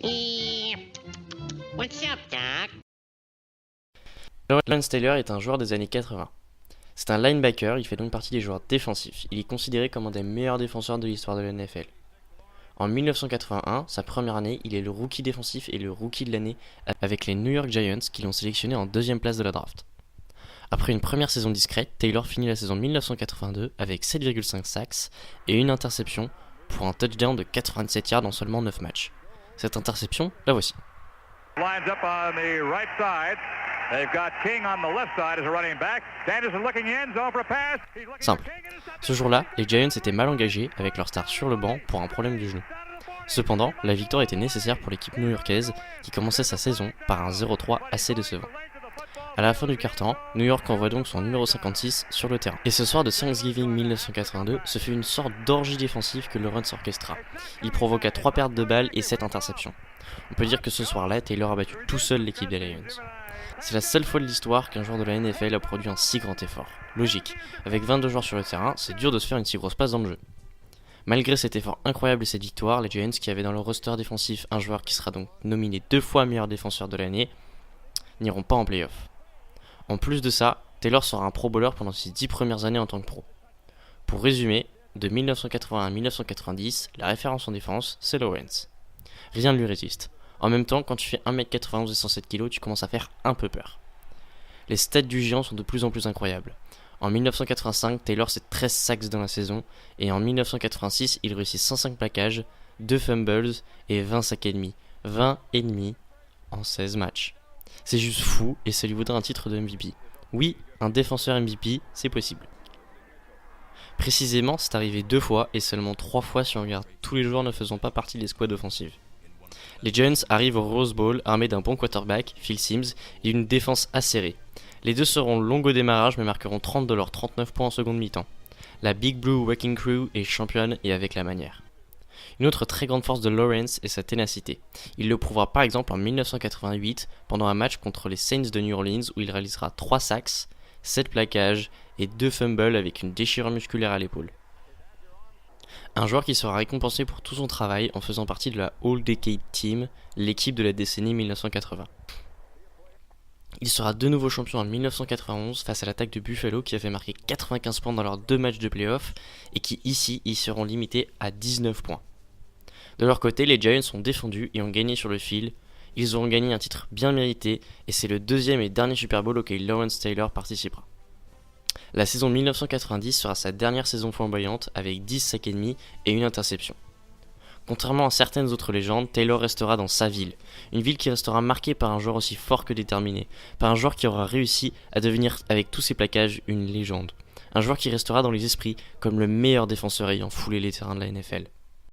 What's up, Doc? Lawrence Taylor est un joueur des années 80. C'est un linebacker, il fait donc partie des joueurs défensifs. Il est considéré comme un des meilleurs défenseurs de l'histoire de la NFL. En 1981, sa première année, il est le rookie défensif et le rookie de l'année avec les New York Giants qui l'ont sélectionné en deuxième place de la draft. Après une première saison discrète, Taylor finit la saison 1982 avec 7,5 sacks et une interception pour un touchdown de 97 yards en seulement 9 matchs. Cette interception, la voici. Lines up on the right side. They've got King on the left side as a running back. Sanderson looking in, zone for a pass. He's looking Simple. for King, intercepted. Ce jour-là, les Giants étaient mal engagés avec leur star sur le banc pour un problème du genou. Cependant, la victoire était nécessaire pour l'équipe new-yorkaise qui commençait sa saison par un 0-3 assez décevant. À la fin du quart-temps, New York envoie donc son numéro 56 sur le terrain. Et ce soir de Thanksgiving 1982, ce fut une sorte d'orgie défensive que Lawrence orchestra. Il provoqua 3 pertes de balles et 7 interceptions. On peut dire que ce soir-là, Taylor a battu tout seul l'équipe des Lions. C'est la seule fois de l'histoire qu'un joueur de la NFL a produit un si grand effort. Logique, avec 22 joueurs sur le terrain, c'est dur de se faire une si grosse passe dans le jeu. Malgré cet effort incroyable et cette victoire, les Giants, qui avaient dans leur roster défensif un joueur qui sera donc nominé 2 fois meilleur défenseur de l'année, n'iront pas en playoff. En plus de ça, Taylor sera un pro bowler pendant ses 10 premières années en tant que pro. Pour résumer, de 1980 à 1990, la référence en défense, c'est Lawrence. Rien ne lui résiste. En même temps, quand tu fais 1m91 et 107 kg, tu commences à faire un peu peur. Les stats du géant sont de plus en plus incroyables. En 1985, Taylor c'est 13 sacks dans la saison, et en 1986, il réussit 105 plaquages, 2 fumbles et 20 sacs et demi. 20 et demi en 16 matchs. C'est juste fou et ça lui vaudra un titre de MVP. Oui, un défenseur MVP, c'est possible. Précisément, c'est arrivé 2 fois et seulement 3 fois si on regarde tous les joueurs ne faisant pas partie des squads offensives. Les Giants arrivent au Rose Bowl armés d'un bon quarterback, Phil Simms, et une défense acérée. Les deux seront longs au démarrage mais marqueront 30 de leurs 39 points en seconde mi-temps. La Big Blue Wrecking Crew est championne et avec la manière. Une autre très grande force de Lawrence est sa ténacité. Il le prouvera par exemple en 1988 pendant un match contre les Saints de New Orleans où il réalisera 3 sacks, 7 plaquages et 2 fumbles avec une déchirure musculaire à l'épaule. Un joueur qui sera récompensé pour tout son travail en faisant partie de la All Decade Team, l'équipe de la décennie 1980. Il sera de nouveau champion en 1991 face à l'attaque de Buffalo qui avait marqué 95 points dans leurs 2 matchs de playoff et qui ici y seront limités à 19 points. De leur côté, les Giants ont défendu et ont gagné sur le fil. Ils auront gagné un titre bien mérité et c'est le deuxième et dernier Super Bowl auquel Lawrence Taylor participera. La saison 1990 sera sa dernière saison flamboyante avec 10 sacs et demi et une interception. Contrairement à certaines autres légendes, Taylor restera dans sa ville, une ville qui restera marquée par un joueur aussi fort que déterminé, par un joueur qui aura réussi à devenir avec tous ses plaquages une légende, un joueur qui restera dans les esprits comme le meilleur défenseur ayant foulé les terrains de la NFL.